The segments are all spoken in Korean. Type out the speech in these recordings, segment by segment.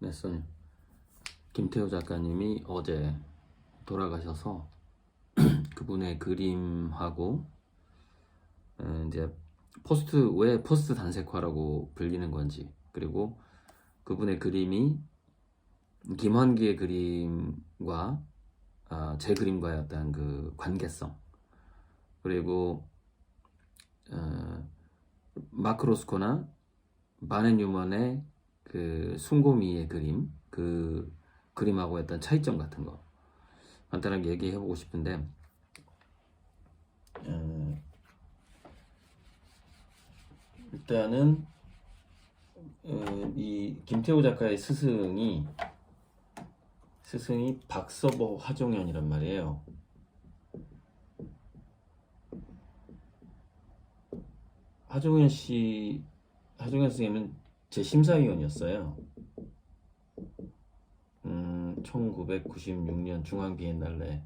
네, 손님. 김태호 작가님이 어제 돌아가셔서 그분의 그림하고 이제 왜 포스트 단색화라고 불리는 건지, 그리고 그분의 그림이 김환기의 그림과 제 그림과의 어떤 그 관계성, 그리고 마크 로스코나 바네 뉴먼의 그 숨고미의 그림, 그 그림하고 어떤 차이점 같은 거 간단하게 얘기해보고 싶은데, 일단은 이 김태호 작가의 스승이 박서보 화종현이란 말이에요. 화종현 선생님은 제 심사위원이었어요. 1996년 중앙비엔날레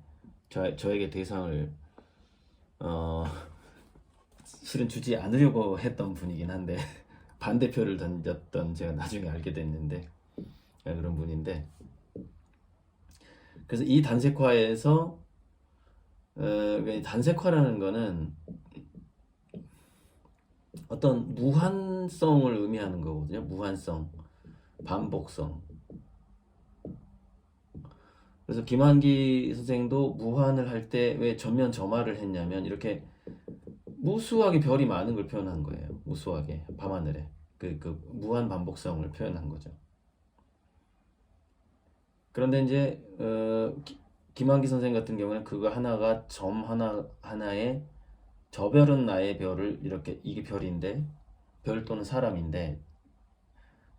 저에게 대상을 실은 주지 않으려고 했던 분이긴 한데 반대표를 던졌던 제가 나중에 알게 됐는데 그런 분인데, 그래서 이 단색화에서 단색화라는 거는 어떤 무한성을 의미하는 거거든요. 무한성, 반복성. 그래서 김환기 선생도 무한을 할 때 왜 전면 점화를 했냐면 이렇게 무수하게 별이 많은 걸 표현한 거예요. 무수하게 밤하늘에 그 무한 반복성을 표현한 거죠. 그런데 이제 김환기 선생 같은 경우는 그거 하나가 점 하나에 저 별은 나의 별을 이렇게, 이게 별인데, 별 또는 사람인데,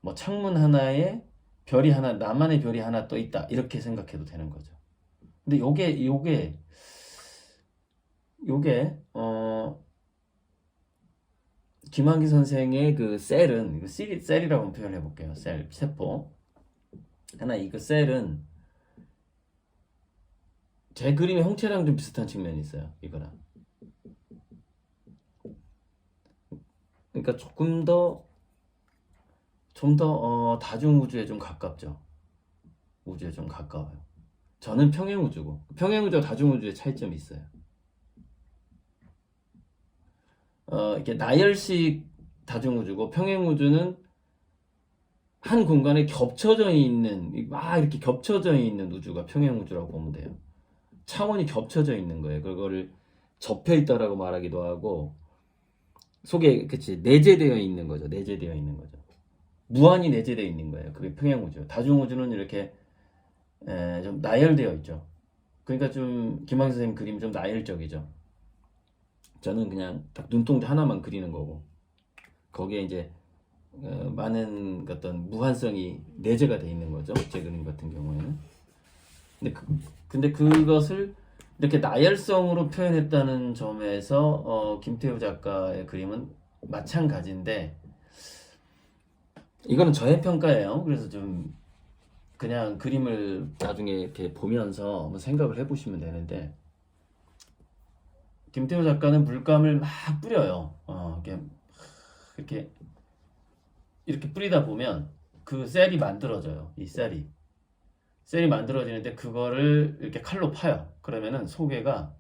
뭐 창문 하나에 별이 하나, 나만의 별이 하나 떠 있다, 이렇게 생각해도 되는 거죠. 근데 요게 김환기 선생의 그 셀은, 셀이라고 표현해 볼게요. 세포 하나, 이거 셀은 제 그림의 형체랑 좀 비슷한 측면이 있어요. 이거랑. 그러니까 좀 더 다중우주에 좀 가깝죠. 우주에 좀 가까워요. 저는 평행우주고, 평행우주와 다중우주의 차이점이 있어요. 이렇게 나열식 다중우주고, 평행우주는 한 공간에 겹쳐져 있는, 막 이렇게 겹쳐져 있는 우주가 평행우주라고 보면 돼요. 차원이 겹쳐져 있는 거예요. 그거를 접혀 있다라고 말하기도 하고, 속에, 그치, 내재되어 있는 거죠. 내재되어 있는 거죠. 무한히 내재되어 있는 거예요. 그게 평행우주. 다중우주는 이렇게 좀 나열되어 있죠. 그러니까 좀 김학의 선생님 그림 좀 나열적이죠. 저는 그냥 딱 눈동자 하나만 그리는 거고, 거기에 이제 많은 어떤 무한성이 내재가 돼 있는 거죠. 제 그림 같은 경우에는. 근데 그것을 이렇게 나열성으로 표현했다는 점에서 김태우 작가의 그림은 마찬가지인데, 이거는 저의 평가예요. 그래서 좀 그냥 그림을 나중에 이렇게 보면서 한번 생각을 해보시면 되는데, 김태호 작가는 물감을 막 뿌려요. 이렇게 뿌리다 보면 그 셀이 만들어져요. 이 셀이 만들어지는데 그거를 이렇게 칼로 파요. 그러면은 소개가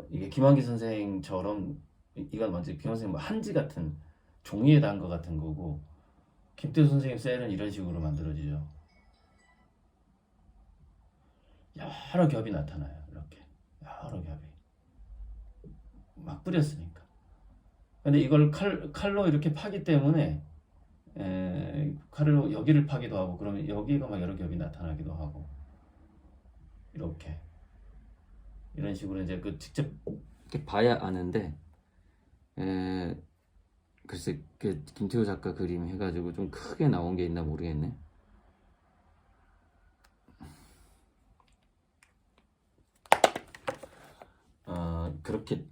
이게 김환기 선생처럼, 이건 완전 김환기 선생 뭐 한지 같은 종이에 단 것 같은 거고, 김태호 선생님 셀은 이런 식으로 만들어지죠. 여러 겹이 나타나요. 이렇게 여러 겹이 막 뿌렸으니까. 근데 이걸 칼로 이렇게 파기 때문에 칼로 여기를 파기도 하고, 그러면 여기가 막 여러 겹이 나타나기도 하고, 이렇게 이런 식으로 이제 그 직접 이렇게 봐야 아는데, 글쎄 그 김태호 작가 그림 해가지고 좀 크게 나온 게 있나 모르겠네. 그렇게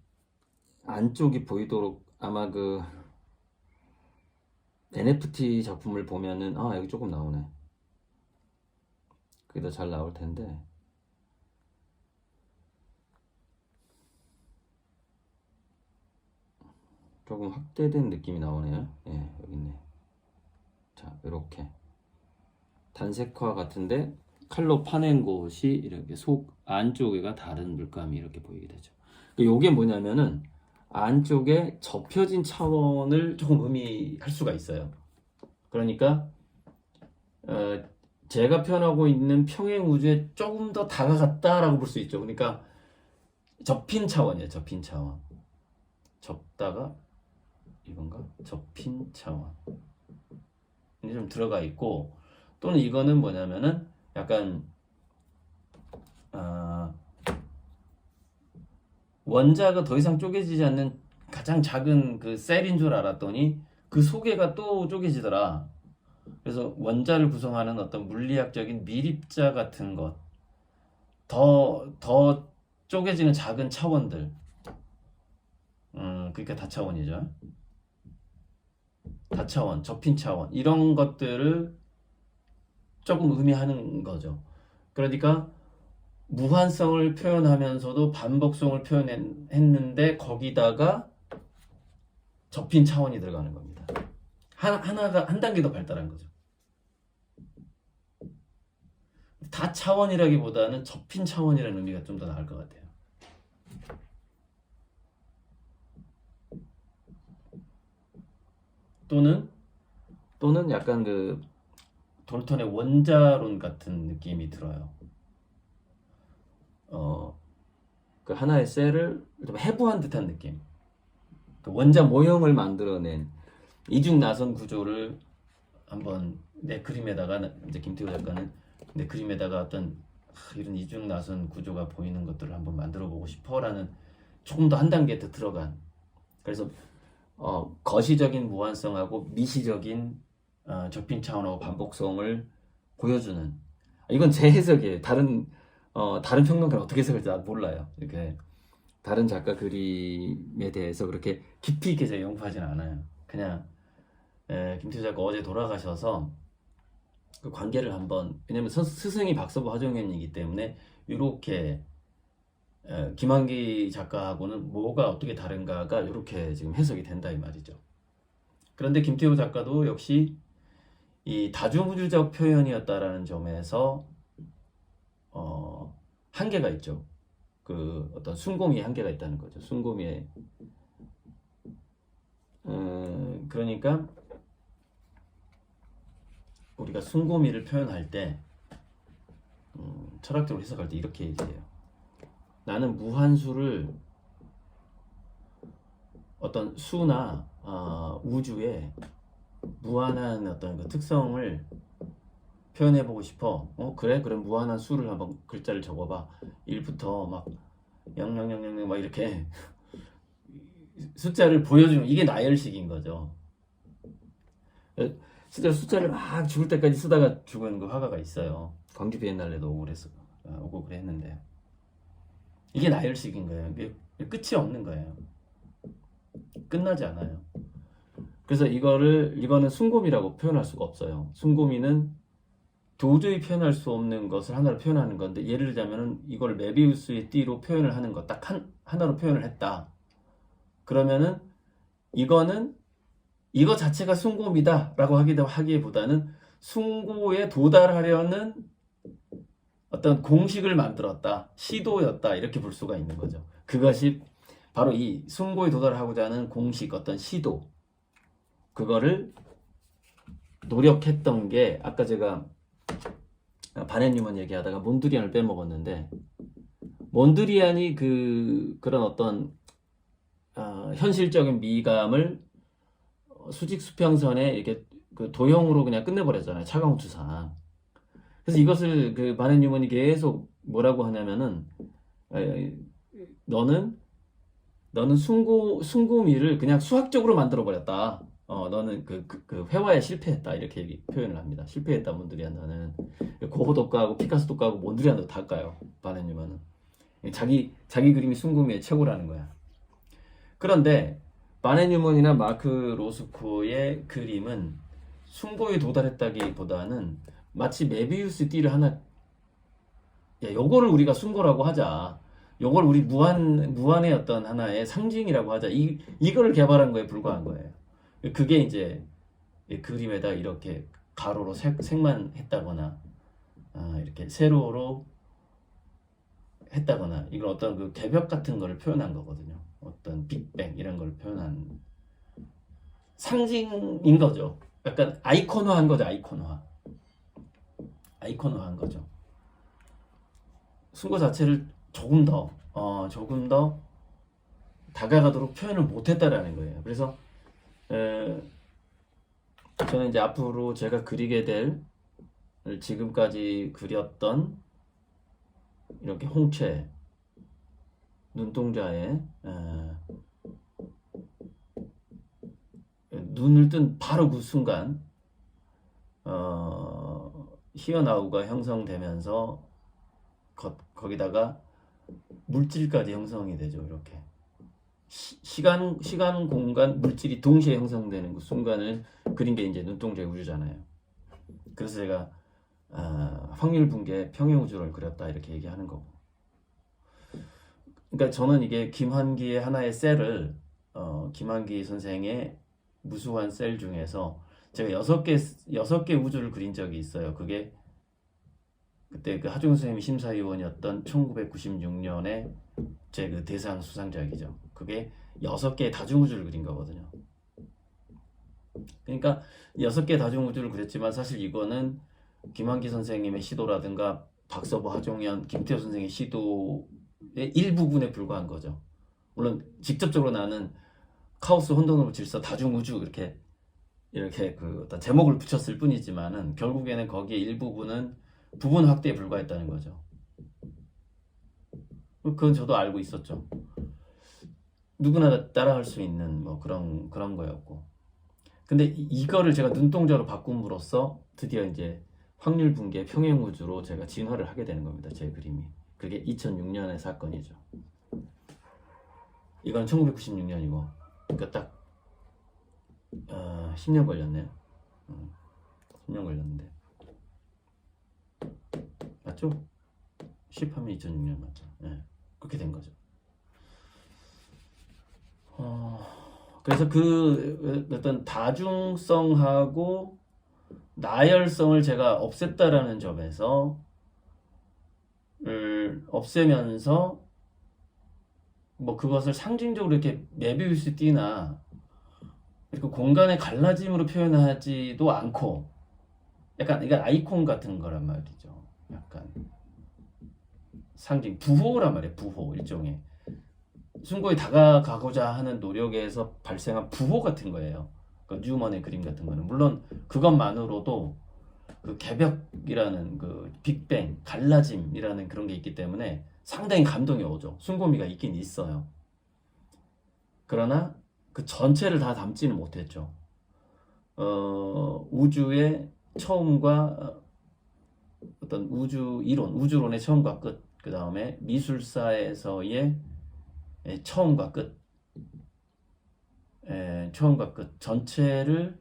안쪽이 보이도록 아마 그 NFT 작품을 보면은 여기 조금 나오네. 그게 더 잘 나올 텐데. 조금 확대된 느낌이 나오네요. 예, 여기 있네. 자, 이렇게 단색화 같은데 칼로 파낸 곳이 이렇게 속 안쪽에가 다른 물감이 이렇게 보이게 되죠. 이게 뭐냐면은 안쪽에 접혀진 차원을 조금 의미할 수가 있어요. 그러니까 제가 표현하고 있는 평행 우주에 조금 더 다가갔다라고 볼 수 있죠. 그러니까 접힌 차원이에요. 접힌 차원. 접다가 이건가? 접힌 차원. 이게 좀 들어가 있고, 또는 이거는 뭐냐면은 약간 원자가 더 이상 쪼개지지 않는 가장 작은 그 셀인 줄 알았더니 그 소개가 또 쪼개지더라. 그래서 원자를 구성하는 어떤 물리학적인 밀입자 같은 것, 더 쪼개지는 작은 차원들, 그러니까 다차원이죠. 다차원, 접힌 차원, 이런 것들을 조금 의미하는 거죠. 그러니까 무한성을 표현하면서도 반복성을 표현했는데 거기다가 접힌 차원이 들어가는 겁니다. 하나가 한 단계 더 발달한 거죠. 다차원이라기보다는 접힌 차원이라는 의미가 좀 더 나을 것 같아요. 또는 약간 그 돌턴의 원자론 같은 느낌이 들어요. 그 하나의 셀을 좀 해부한 듯한 느낌. 그 원자 모형을 만들어낸 이중 나선 구조를 한번 내 그림에다가, 이제 김태우 작가는 내 그림에다가 어떤 이런 이중 나선 구조가 보이는 것들을 한번 만들어 보고 싶어라는 조금 더 한 단계 더 들어간, 그래서 거시적인 무한성하고 미시적인 접힌 차원하고 반복성을 보여주는, 이건 제 해석이에요. 다른 평론가는 어떻게 해석할지 난 몰라요. 이렇게 다른 작가 그림에 대해서 그렇게 깊이 있게 제가 연구하지는 않아요. 그냥 김태우 작가 어제 돌아가셔서 그 관계를 한번, 왜냐면 스승이 박서부 화정현이기 때문에 이렇게 김한기 작가하고는 뭐가 어떻게 다른가가 이렇게 지금 해석이 된다 이 말이죠. 그런데 김태우 작가도 역시 이 다중우주적 표현이었다라는 점에서 한계가 있죠. 그 어떤 순고미의 한계가 있다는 거죠. 순고미의 그러니까 우리가 순고미를 표현할 때 철학적으로 해석할 때 이렇게 얘기해요. 나는 무한수를 어떤 수나 우주의 무한한 어떤 그 특성을 표현해보고 싶어. 그래? 그럼 무한한 수를 한번 글자를 적어봐. 1부터 막 0000 막 이렇게 숫자를 보여주는, 이게 나열식인 거죠. 실제로 숫자를 막 죽을 때까지 쓰다가 죽은 그 화가가 있어요. 광주 비엔날레도 오고 그랬는데, 이게 나열식인 거예요. 이게 끝이 없는 거예요. 끝나지 않아요. 그래서 이거는 순고미라고 표현할 수가 없어요. 순고미는 도저히 표현할 수 없는 것을 하나로 표현하는 건데, 예를 들자면은 이걸 메비우스의 띠로 표현을 하는 것, 딱 하나로 표현을 했다. 그러면은 이거 자체가 순고미다 라고 하기보다는 순고에 도달하려는 어떤 공식을 만들었다, 시도였다, 이렇게 볼 수가 있는 거죠. 그것이 바로 이 순고에 도달하고자 하는 공식, 어떤 시도, 그거를 노력했던 게, 아까 제가 바렌 뉴먼 얘기하다가 몬드리안을 빼먹었는데, 몬드리안이 그런 어떤 현실적인 미감을 수직 수평선에 이렇게 그 도형으로 그냥 끝내버렸잖아요. 차가운 투상. 그래서 이것을 그 바렌 뉴먼이 계속 뭐라고 하냐면은, 너는 순고미를 그냥 수학적으로 만들어버렸다. 너는 그 회화에 실패했다, 이렇게 표현을 합니다. 실패했다, 몬드리안. 너는 고흐도 까고 피카소도 까고 몬드리안도 다 까요, 바렌 뉴먼은. 자기 그림이 순고미의 최고라는 거야. 그런데 바렌 뉴먼이나 마크 로스코의 그림은 순고에 도달했다기보다는 마치 메비우스 띠를 하나, 야, 요거를 우리가 순고라고 하자, 요걸 우리 무한의 어떤 하나의 상징이라고 하자, 이거를 개발한 거에 불과한 거예요. 그게 이제 그림에다 이렇게 가로로 색만 했다거나 이렇게 세로로 했다거나 이걸 어떤 그 개벽 같은 걸 표현한 거거든요. 어떤 빅뱅 이런 걸 표현한 상징인 거죠. 약간 아이콘화한 거죠. 아이콘화한 거죠. 순고 자체를 조금 더 다가가도록 표현을 못했다라는 거예요. 그래서 저는 이제 앞으로 제가 그리게 될 지금까지 그렸던 이렇게 홍채 눈동자에 눈을 뜬 바로 그 순간 희어나우가 형성되면서 거기다가 물질까지 형성이 되죠. 이렇게 시간, 공간, 물질이 동시에 형성되는 그 순간을 그린 게 이제 눈동자의 우주잖아요. 그래서 제가 확률 붕괴 평행 우주를 그렸다 이렇게 얘기하는 거고. 그러니까 저는 이게 김환기의 하나의 셀을 김환기 선생의 무수한 셀 중에서 제가 6개 우주를 그린 적이 있어요. 그게 그때 그 하중 선생님이 심사위원이었던 1996년에 제 그 대상 수상작이죠. 그게 6개의 다중우주를 그린 거거든요. 그러니까 6개의 다중우주를 그렸지만 사실 이거는 김환기 선생님의 시도라든가 박서보, 하종현, 김태호 선생의 시도의 일부분에 불과한 거죠. 물론 직접적으로 나는 카오스, 혼돈으로 질서, 다중우주 이렇게 그 어떤 제목을 붙였을 뿐이지만은 결국에는 거기에 일부분은 부분 확대에 불과했다는 거죠. 그건 저도 알고 있었죠. 누구나 따라할 수 있는 뭐 그런 거였고. 근데 이거를 제가 눈동자로 바꿈으로써 드디어 이제 확률 붕괴 평행 우주로 제가 진화를 하게 되는 겁니다. 제 그림이. 그게 2006년의 사건이죠. 이건 1996년이고, 그러니까 딱 10년 걸렸네요. 10년 걸렸는데 맞죠? 10하면 2006년 맞죠? 네, 그렇게 된 거죠. 그래서 그 어떤 다중성하고 나열성을 제가 없앴다라는 점에서 없애면서 뭐 그것을 상징적으로 이렇게 메비우스 띠나 이렇게 공간의 갈라짐으로 표현하지도 않고 약간 이건 아이콘 같은 거란 말이죠. 약간 상징 부호란 말이에요. 부호 일종의 순고에 다가가고자 하는 노력에서 발생한 부호 같은 거예요. 그 뉴먼의 그림 같은 거는 물론 그것만으로도 그 개벽이라는 그 빅뱅 갈라짐이라는 그런 게 있기 때문에 상당히 감동이 오죠. 순고미가 있긴 있어요. 그러나 그 전체를 다 담지는 못했죠. 우주의 처음과 어떤 우주 이론, 우주론의 처음과 끝, 그 다음에 미술사에서의 처음과 끝, 전체를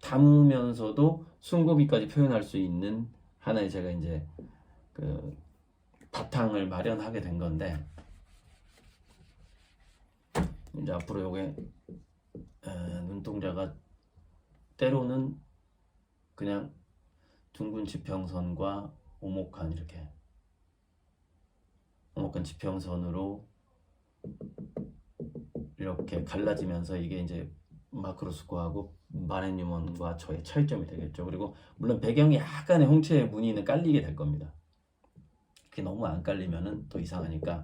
담으면서도 순고비까지 표현할 수 있는 하나의 제가 이제 그 바탕을 마련하게 된 건데, 이제 앞으로 요게 눈동자가 때로는 그냥 둥근 지평선과 오목한 지평선으로 이렇게 갈라지면서 이게 이제 마크로스코하고 바렌 뉴먼과 저의 차이점이 되겠죠. 그리고 물론 배경에 약간의 홍채의 무늬는 깔리게 될 겁니다. 그게 너무 안 깔리면은 또 이상하니까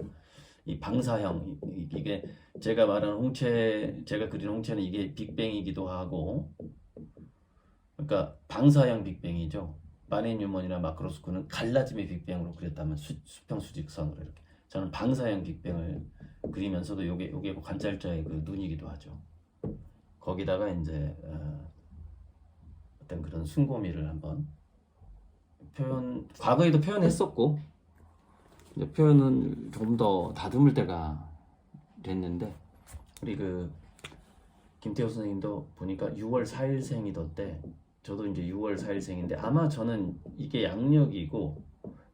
이 방사형 이게 제가 말하는 홍채, 제가 그린 홍채는 이게 빅뱅이기도 하고, 그러니까 방사형 빅뱅이죠. 바렌 뉴먼이나 마크로스코는 갈라짐의 빅뱅으로 그렸다면 수평 수직선으로 이렇게. 저는 방사형 빅뱅을 그리면서도 요게 관찰자의 그 눈이기도 하죠. 거기다가 이제 어떤 그런 순고미를 한번 과거에도 표현했었고 이제 표현은 조금 더 다듬을 때가 됐는데, 우리 그 김태호 선생님도 보니까 6월 4일생이던데 저도 이제 6월 4일생인데 아마 저는 이게 양력이고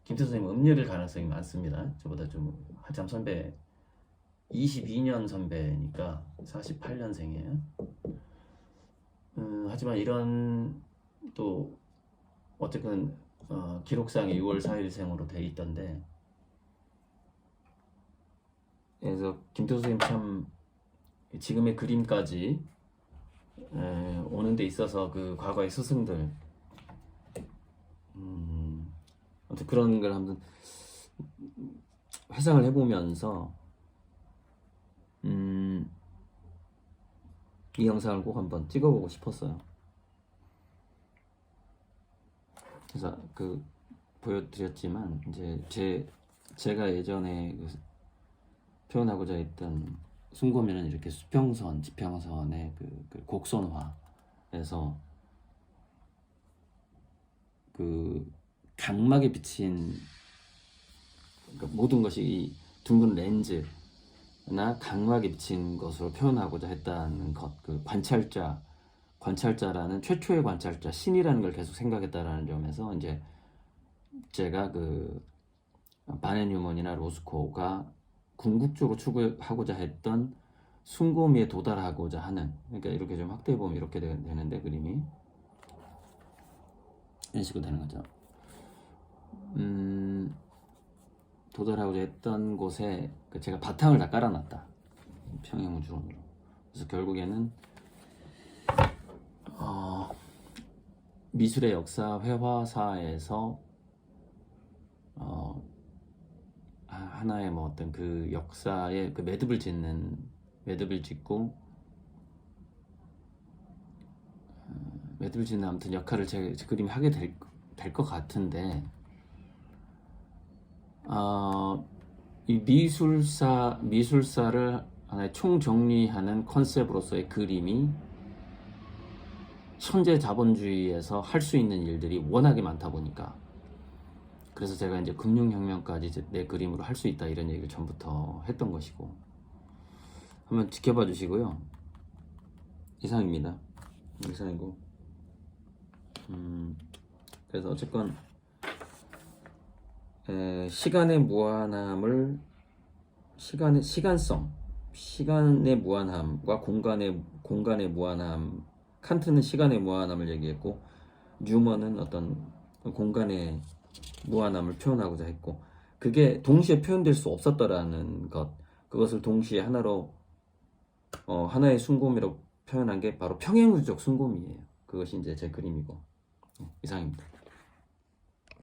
김태호 선생님 음력일 가능성이 많습니다. 저보다 좀 한참 선배, 22년 선배니까 48년생이에요. 하지만 이런 또 어쨌든 기록상에 6월 4일생으로 돼 있던데, 그래서 김태우 선생님 참 지금의 그림까지 오는 데 있어서 그 과거의 스승들, 아무튼 그런 걸 한번 회상을 해보면서 이 영상을 꼭 한번 찍어보고 싶었어요. 그래서 보여드렸지만 이제 제가 예전에 표현하고자 했던 숭고면은 이렇게 수평선, 지평선의 그 곡선화에서 그 각막에 비친 모든 것이 이 둥근 렌즈나 각막에 비친 것으로 표현하고자 했다는 것, 그 관찰자라는 최초의 관찰자, 신이라는 걸 계속 생각했다라는 점에서 이제 제가 바네 뉴먼이나 로스코가 궁극적으로 추구하고자 했던 숭고미에 도달하고자 하는, 그러니까 이렇게 좀 확대해 보면 이렇게 되는데 그림이 이런 식으로 되는 거죠. 도달하고자 했던 곳에 제가 바탕을 다 깔아놨다, 평행우주론으로. 그래서 결국에는 미술의 역사 회화사에서 하나의 뭐 어떤 그 역사에 그 매듭을 짓고 아무튼 역할을 제 그림이 하게 될 것 같은데, 이 미술사를 하나의 총정리하는 컨셉으로서의 그림이 현재 자본주의에서 할 수 있는 일들이 워낙에 많다 보니까, 그래서 제가 이제 금융혁명까지 이제 내 그림으로 할 수 있다, 이런 얘기를 전부터 했던 것이고, 한번 지켜봐 주시고요. 이상입니다. 이상이고, 그래서 어쨌건 시간의 무한함을 시간의 무한함과 공간의 무한함, 칸트는 시간의 무한함을 얘기했고, 뉴먼은 어떤 공간의 무한함을 표현하고자 했고, 그게 동시에 표현될 수 없었더라는 것, 그것을 동시에 하나의 숭고미로 표현한 게 바로 평행우주적 숭고미예요. 그것이 이제 제 그림이고, 이상입니다.